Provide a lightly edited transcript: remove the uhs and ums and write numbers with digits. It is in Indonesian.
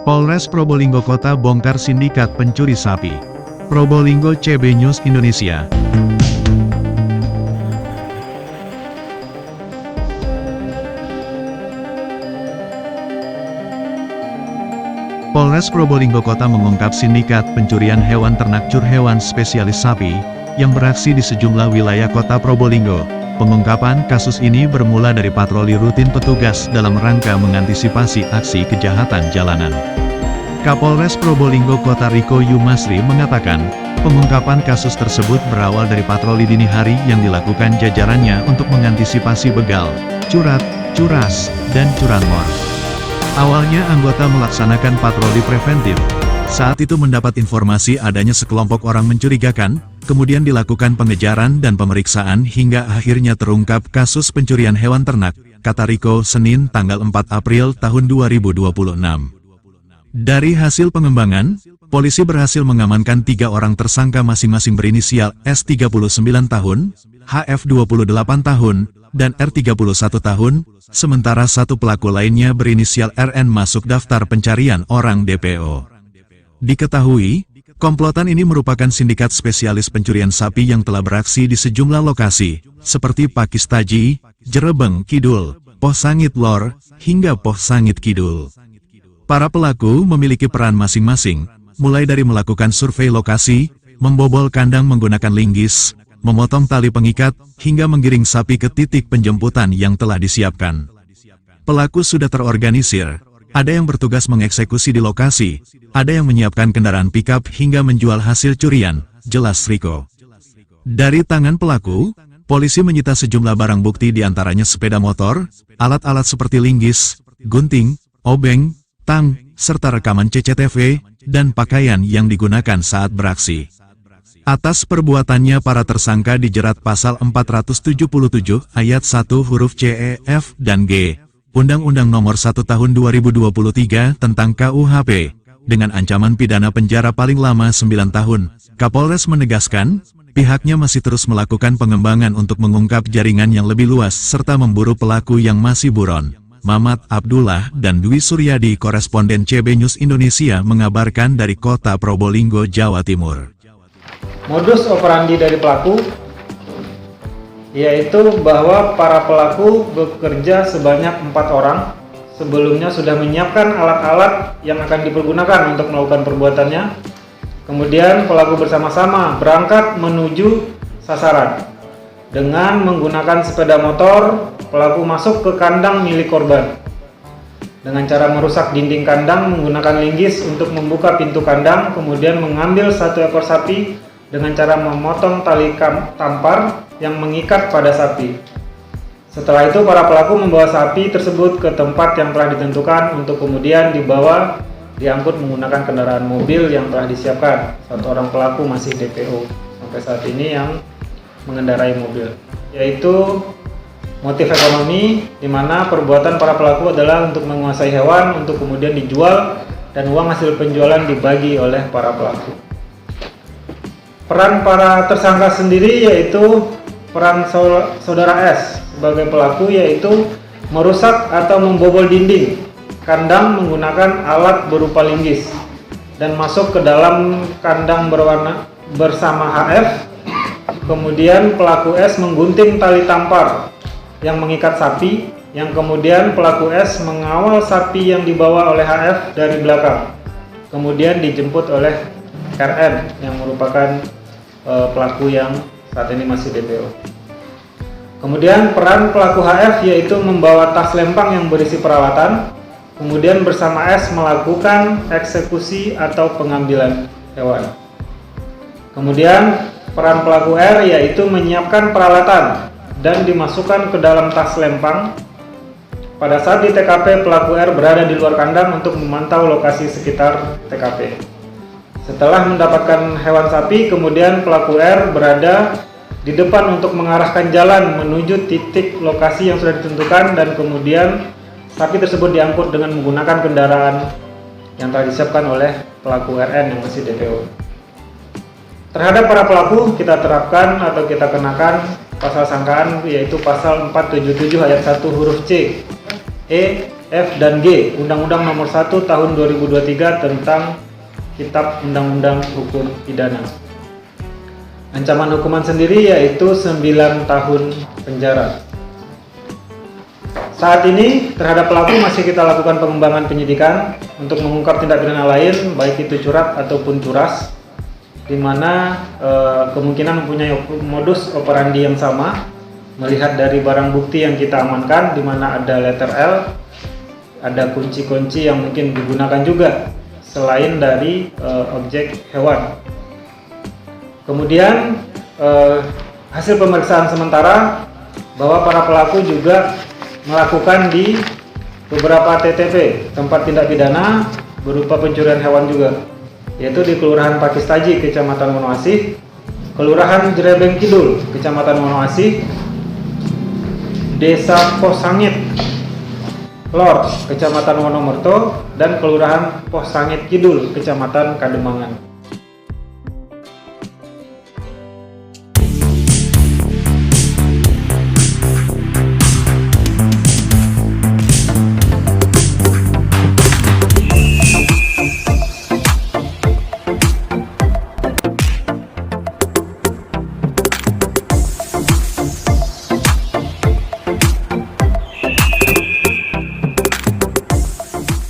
Polres Probolinggo Kota bongkar sindikat pencuri sapi. Probolinggo CB News Indonesia. Polres Probolinggo Kota mengungkap sindikat pencurian hewan ternak hewan spesialis sapi yang beraksi di sejumlah wilayah kota Probolinggo. Pengungkapan kasus ini bermula dari patroli rutin petugas dalam rangka mengantisipasi aksi kejahatan jalanan. Kapolres Probolinggo Kota Riko Yumasri mengatakan, pengungkapan kasus tersebut berawal dari patroli dini hari yang dilakukan jajarannya untuk mengantisipasi begal, curat, curas, dan curanmor. Awalnya anggota melaksanakan patroli preventif. Saat itu mendapat informasi adanya sekelompok orang mencurigakan, kemudian dilakukan pengejaran dan pemeriksaan hingga akhirnya terungkap kasus pencurian hewan ternak, kata Riko Senin tanggal 4 April tahun 2026. Dari hasil pengembangan, polisi berhasil mengamankan 3 orang tersangka masing-masing berinisial S 39 tahun, HF 28 tahun, dan R 31 tahun, sementara satu pelaku lainnya berinisial RN masuk daftar pencarian orang DPO. Diketahui, komplotan ini merupakan sindikat spesialis pencurian sapi yang telah beraksi di sejumlah lokasi, seperti Pakistaji, Jerebeng Kidul, Poh Sangit Lor, hingga Poh Sangit Kidul. Para pelaku memiliki peran masing-masing, mulai dari melakukan survei lokasi, membobol kandang menggunakan linggis, memotong tali pengikat, hingga menggiring sapi ke titik penjemputan yang telah disiapkan. Pelaku sudah terorganisir. Ada yang bertugas mengeksekusi di lokasi, ada yang menyiapkan kendaraan pickup hingga menjual hasil curian, jelas Riko. Dari tangan pelaku, polisi menyita sejumlah barang bukti diantaranya sepeda motor, alat-alat seperti linggis, gunting, obeng, tang, serta rekaman CCTV, dan pakaian yang digunakan saat beraksi. Atas perbuatannya para tersangka dijerat pasal 477 ayat 1 huruf C, E, F, dan G. Undang-Undang Nomor 1 Tahun 2023 tentang KUHP, dengan ancaman pidana penjara paling lama 9 tahun. Kapolres menegaskan, pihaknya masih terus melakukan pengembangan untuk mengungkap jaringan yang lebih luas serta memburu pelaku yang masih buron. Mamat Abdullah dan Dwi Suryadi, koresponden CB News Indonesia mengabarkan dari kota Probolinggo, Jawa Timur. Modus operandi dari pelaku yaitu bahwa para pelaku bekerja sebanyak 4 orang. Sebelumnya sudah menyiapkan alat-alat yang akan dipergunakan untuk melakukan perbuatannya. Kemudian pelaku bersama-sama berangkat menuju sasaran. Dengan menggunakan sepeda motor, pelaku masuk ke kandang milik korban. Dengan cara merusak dinding kandang menggunakan linggis untuk membuka pintu kandang, kemudian mengambil 1 ekor sapi dengan cara memotong tali tampar yang mengikat pada sapi. Setelah itu para pelaku membawa sapi tersebut ke tempat yang telah ditentukan untuk kemudian diangkut menggunakan kendaraan mobil yang telah disiapkan. 1 orang pelaku masih DPO sampai saat ini yang mengendarai mobil. Yaitu motif ekonomi, di mana perbuatan para pelaku adalah untuk menguasai hewan untuk kemudian dijual dan uang hasil penjualan dibagi oleh para pelaku. Peran para tersangka sendiri yaitu peran saudara S sebagai pelaku yaitu merusak atau membobol dinding kandang menggunakan alat berupa linggis dan masuk ke dalam kandang berwarna bersama HF. Kemudian pelaku S menggunting tali tampar yang mengikat sapi, yang kemudian pelaku S mengawal sapi yang dibawa oleh HF dari belakang. Kemudian dijemput oleh RN yang merupakan pelaku yang saat ini masih DPO. Kemudian peran pelaku HF yaitu membawa tas lempang yang berisi peralatan, kemudian bersama S melakukan eksekusi atau pengambilan hewan. Kemudian peran pelaku R yaitu menyiapkan peralatan dan dimasukkan ke dalam tas lempang. Pada saat di TKP, pelaku R berada di luar kandang untuk memantau lokasi sekitar TKP. Setelah mendapatkan hewan sapi, kemudian pelaku R berada di depan untuk mengarahkan jalan menuju titik lokasi yang sudah ditentukan, dan kemudian sapi tersebut diangkut dengan menggunakan kendaraan yang telah disiapkan oleh pelaku RN yang masih DPO. Terhadap para pelaku kita terapkan atau kita kenakan pasal sangkaan yaitu pasal 477 ayat 1 huruf C, E, F dan G Undang-Undang Nomor 1 Tahun 2023 tentang Kitab Undang-Undang Hukum Pidana. Ancaman hukuman sendiri yaitu 9 tahun penjara. Saat ini terhadap pelaku masih kita lakukan pengembangan penyidikan untuk mengungkap tindak pidana lain, baik itu curat ataupun curas, di mana kemungkinan mempunyai modus operandi yang sama. Melihat dari barang bukti yang kita amankan, di mana ada letter L, ada kunci-kunci yang mungkin digunakan juga selain dari objek hewan. Kemudian hasil pemeriksaan sementara bahwa para pelaku juga melakukan di beberapa TTP tempat tindak pidana berupa pencurian hewan juga, yaitu di Kelurahan Pakistaji, Kecamatan Wonoasih, Kelurahan Jerebeng Kidul, Kecamatan Wonoasih, Desa Posangit Lor, Kecamatan Wonomerto, dan Kelurahan Posangit Kidul, Kecamatan Kademangan.